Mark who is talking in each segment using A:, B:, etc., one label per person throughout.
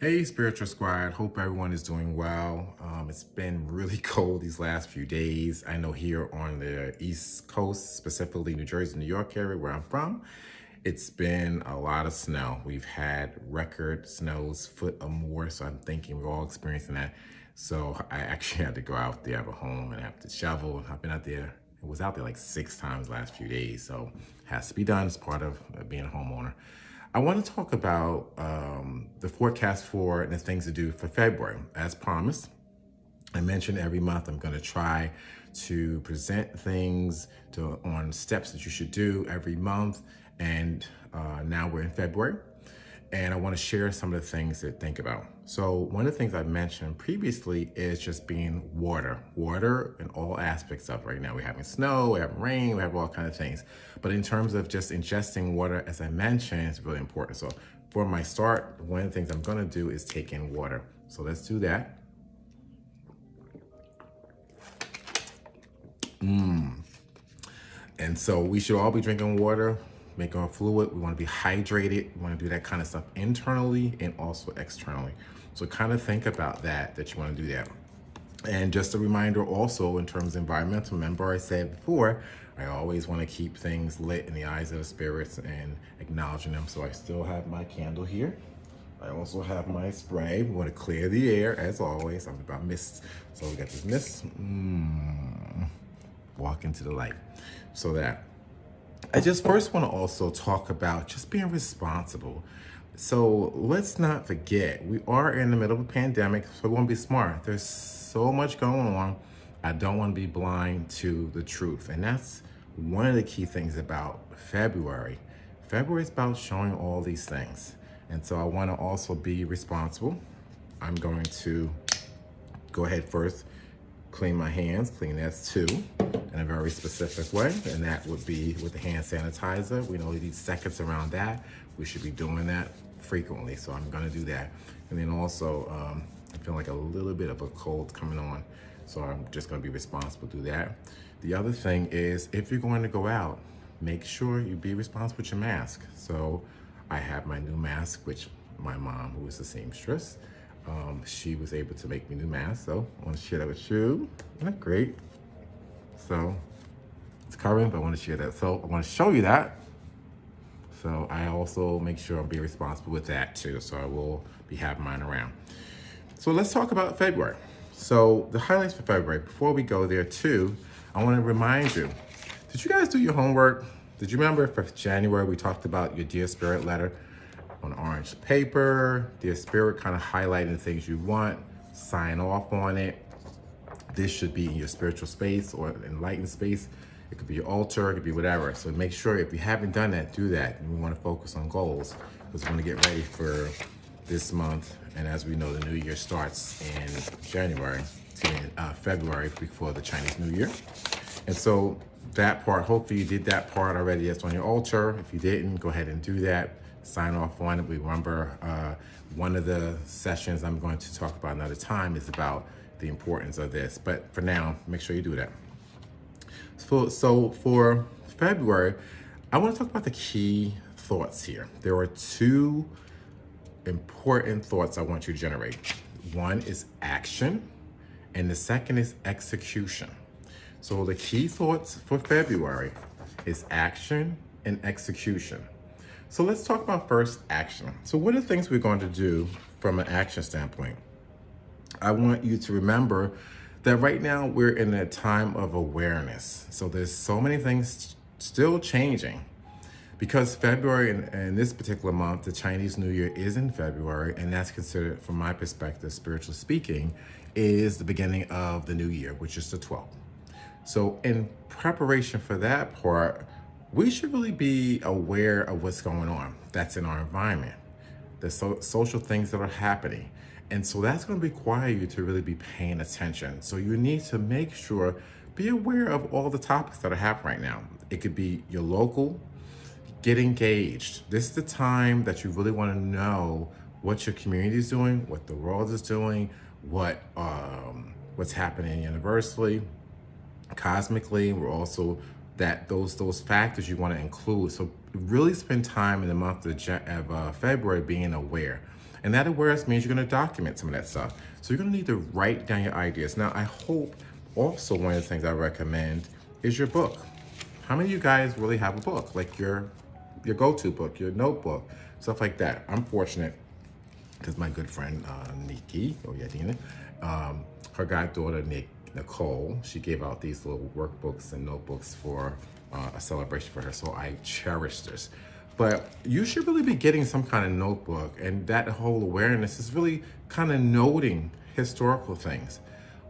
A: Hey, Spiritual Squad. Hope everyone is doing well. It's been really cold these last few days. I know here on the East Coast, specifically New Jersey, New York area where I'm from, it's been a lot of snow. We've had record snows, foot or more, so I'm thinking we're all experiencing that. So I actually had to go out there, have a home, and have to shovel. I've been out there, it was out there like 6 times last few days, so it has to be done as part of being a homeowner. I want to talk about the forecast for and the things to do for February. As promised, I mentioned every month I'm going to try to present things on steps that you should do every month. And now we're in February. And I want to share some of the things to think about. So one of the things I mentioned previously is just being water in all aspects of it. Right now we're having snow, we're having rain, we have all kinds of things. But in terms of just ingesting water, as I mentioned, it's really important. So for my start, one of the things I'm going to do is take in water. So let's do that. And so we should all be drinking water, making our fluid. We want to be hydrated. We want to do that kind of stuff internally and also externally. So kind of think about that you want to do that. And just a reminder also in terms of environmental, remember I said before, I always want to keep things lit in the eyes of the spirits and acknowledging them. So I still have my candle here. I also have my spray. We want to clear the air as always. I'm about mist. So we got this mist. Walk into the light. So that I just first want to also talk about just being responsible. So let's not forget, we are in the middle of a pandemic, so we want to be smart. There's so much going on. I don't want to be blind to the truth. And that's one of the key things about February. February is about showing all these things. And so I want to also be responsible. I'm going to go ahead first, clean my hands, clean that too, in a very specific way, and that would be with the hand sanitizer. We know we need seconds around that. We should be doing that frequently, so I'm gonna do that. And then also, I feel like a little bit of a cold coming on, so I'm just gonna be responsible to do that. The other thing is, if you're going to go out, make sure you be responsible with your mask. So I have my new mask, which my mom, who is a seamstress, she was able to make me new masks, so I want to share that with you. Isn't that great? So it's covering, but I want to share that. So I want to show you that. So I also make sure I'm being responsible with that too. So I will be having mine around. So let's talk about February. So the highlights for February, before we go there too, I want to remind you, did you guys do your homework? Did you remember for January, we talked about your Dear Spirit letter on orange paper, Dear Spirit, kind of highlighting the things you want, sign off on it. This should be in your spiritual space or enlightened space. It could be your altar, it could be whatever. So make sure if you haven't done that, do that. And we want to focus on goals because we want to get ready for this month. And as we know, the new year starts in February before the Chinese New Year. And so that part, hopefully you did that part already. That's on your altar. If you didn't, go ahead and do that. Sign off on it. We remember one of the sessions I'm going to talk about another time is about the importance of this. But for now, make sure you do that. So for February, I want to talk about the key thoughts here. There are two important thoughts I want you to generate. One is action, and the second is execution. So the key thoughts for February is action and execution. So let's talk about first action. So what are the things we're going to do from an action standpoint? I want you to remember that right now we're in a time of awareness. So there's so many things still changing because February and this particular month, the Chinese New Year is in February, and that's considered, from my perspective, spiritually speaking, is the beginning of the new year, which is the 12th. So in preparation for that part, we should really be aware of what's going on that's in our environment, the social things that are happening. And so that's going to require you to really be paying attention. So you need to make sure, be aware of all the topics that are happening right now. It could be your local, get engaged. This is the time that you really want to know what your community is doing, what the world is doing, what's happening universally, cosmically. We're also those factors you want to include. So really spend time in the month of February being aware. And that awareness means you're going to document some of that stuff. So you're going to need to write down your ideas. Now, I hope also one of the things I recommend is your book. How many of you guys really have a book? Like your go-to book, your notebook, stuff like that. I'm fortunate because my good friend Nikki, or Yadina, her goddaughter Nicole, she gave out these little workbooks and notebooks for a celebration for her. So I cherish this. But you should really be getting some kind of notebook, and that whole awareness is really kind of noting historical things.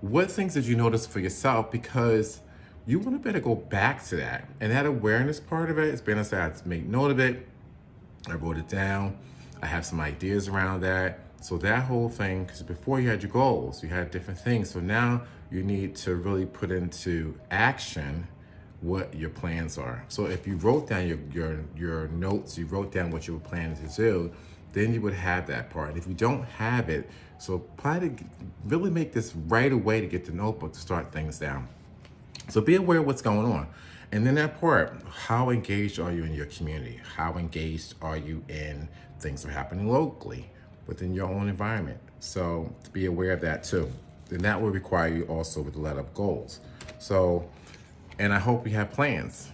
A: What things did you notice for yourself? Because you want to better go back to that. And that awareness part of it is being able to make note of it. I wrote it down. I have some ideas around that. So that whole thing, because before you had your goals, you had different things. So now you need to really put into action what your plans are. So if you wrote down your notes, you wrote down what you were planning to do, then you would have that part. If you don't have it, so try to really make this right away to get the notebook to start things down. So be aware of what's going on. And then that part, how engaged are you in your community? How engaged are you in things that are happening locally within your own environment? So to be aware of that too. Then that will require you also with a lot of goals. So, and I hope you have plans.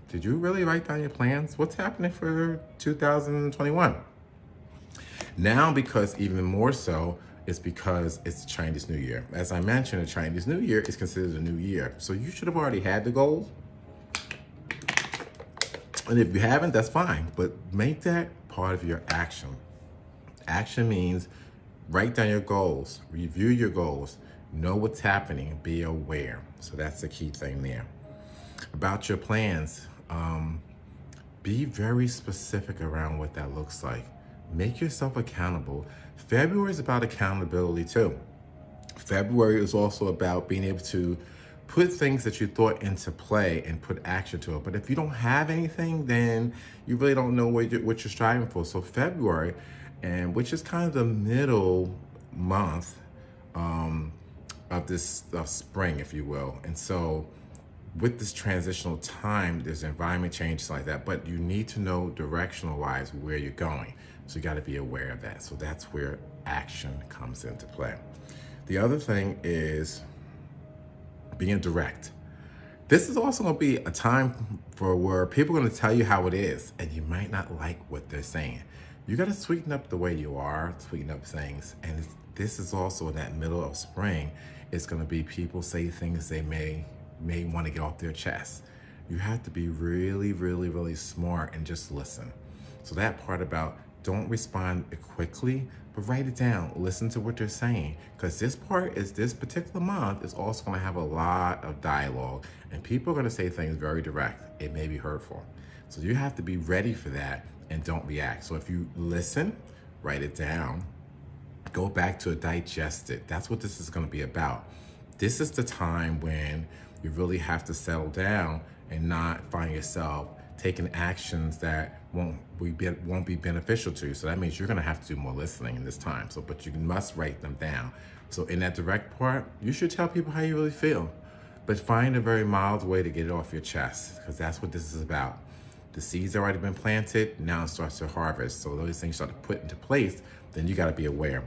A: Did you really write down your plans? What's happening for 2021? Now, because even more so, it's because it's the Chinese New Year. As I mentioned, the Chinese New Year is considered a new year. So you should have already had the goals. And if you haven't, that's fine. But make that part of your action. Action means write down your goals, review your goals, know what's happening, be aware. So that's the key thing there. About your plans, be very specific around what that looks like. Make yourself accountable. February is about accountability too. February is also about being able to put things that you thought into play and put action to it. But if you don't have anything, then you really don't know what you're striving for. So February, and which is kind of the middle month of this spring, if you will. And so with this transitional time, there's environment changes like that, but you need to know directional wise where you're going. So you got to be aware of that. So that's where action comes into play. The other thing is being direct. This is also going to be a time for where people are going to tell you how it is, and you might not like what they're saying. You got to sweeten up the way you are, sweeten up things. And this is also in that middle of spring. It's going to be people say things they may want to get off their chest. You have to be really, really, really smart and just listen. So that part about don't respond quickly, but write it down. Listen to what they're saying, because this particular month is also going to have a lot of dialogue, and people are going to say things very direct. It may be hurtful. So you have to be ready for that and don't react. So if you listen, write it down, go back to it, digest it. That's what this is going to be about. This is the time when you really have to settle down and not find yourself taking actions that won't be beneficial to you. So that means you're going to have to do more listening in this time. So, but you must write them down. So in that direct part, you should tell people how you really feel, but find a very mild way to get it off your chest, because that's what this is about. The seeds already been planted. Now it starts to harvest. So those things start to put into place. Then you got to be aware.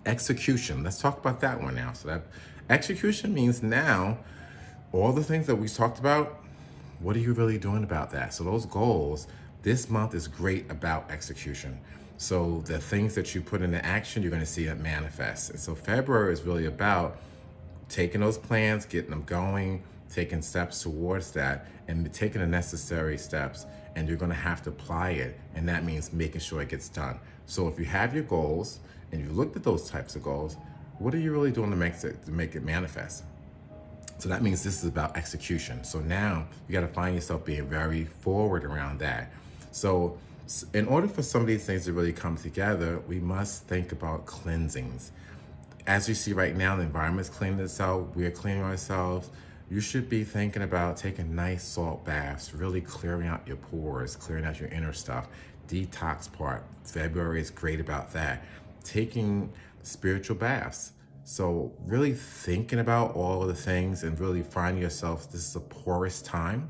A: Execution. Let's talk about that one now. So that execution means now all the things that we talked about, what are you really doing about that? So those goals, this month is great about execution. So the things that you put into action, you're going to see it manifest. And so February is really about taking those plans, getting them going, taking steps towards that, and taking the necessary steps. And you're going to have to apply it. And that means making sure it gets done. So if you have your goals and you looked at those types of goals, what are you really doing to make it manifest? So that means this is about execution. So now you got to find yourself being very forward around that. So in order for some of these things to really come together, we must think about cleansings. As you see right now, the environment's cleaning itself. We're cleaning ourselves. You should be thinking about taking nice salt baths, really clearing out your pores, clearing out your inner stuff. Detox part. February is great about that. Taking spiritual baths. So really thinking about all of the things and really finding yourself, this is a porous time.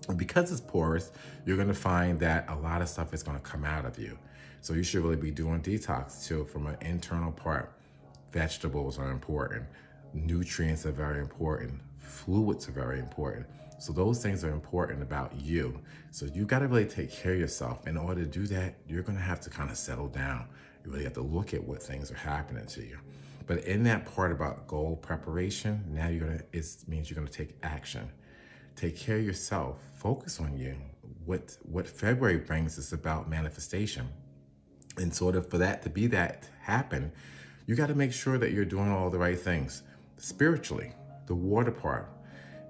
A: And because it's porous, you're going to find that a lot of stuff is going to come out of you. So you should really be doing detox too from an internal part. Vegetables are important. Nutrients are very important. Fluids are very important. So those things are important about you. So you got to really take care of yourself. In order to do that, you're going to have to kind of settle down. You really have to look at what things are happening to you. But in that part about goal preparation, now it means you're going to take action. Take care of yourself. Focus on you. What February brings is about manifestation. And sort of for that to happen, you got to make sure that you're doing all the right things. Spiritually, the water part.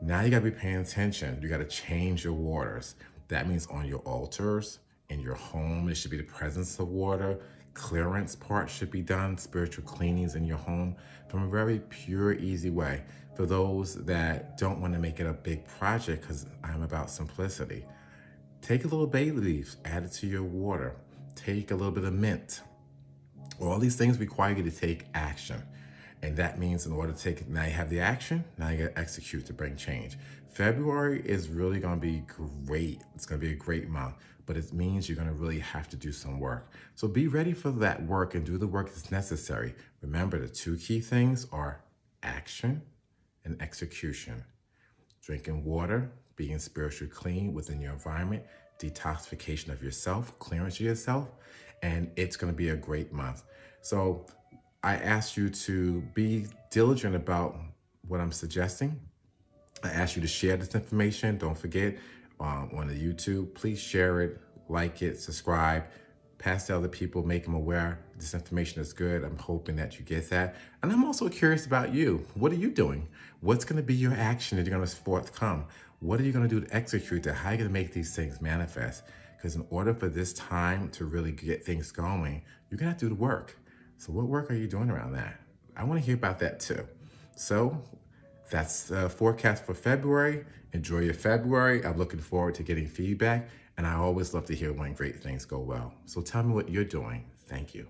A: Now you got to be paying attention. You got to change your waters. That means on your altars, in your home, it should be the presence of water. Clearance part should be done. Spiritual cleanings in your home from a very pure, easy way. For those that don't want to make it a big project, because I'm about simplicity, take a little bay leaf, add it to your water. Take a little bit of mint. All these things require you to take action. And that means in order to take, now you have the action, now you got to execute to bring change. February is really going to be great. It's going to be a great month, but it means you're going to really have to do some work. So be ready for that work and do the work that's necessary. Remember, the two key things are action and execution. Drinking water, being spiritually clean within your environment, detoxification of yourself, clearance of yourself, and it's going to be a great month. So I ask you to be diligent about what I'm suggesting. I ask you to share this information. Don't forget on the YouTube, please share it, like it, subscribe, pass to other people, make them aware this information is good. I'm hoping that you get that. And I'm also curious about you. What are you doing? What's going to be your action that you're going to forthcome? What are you going to do to execute that? How are you going to make these things manifest? Because in order for this time to really get things going, you're going to have to do the work. So what work are you doing around that? I want to hear about that too. So that's the forecast for February. Enjoy your February. I'm looking forward to getting feedback. And I always love to hear when great things go well. So tell me what you're doing. Thank you.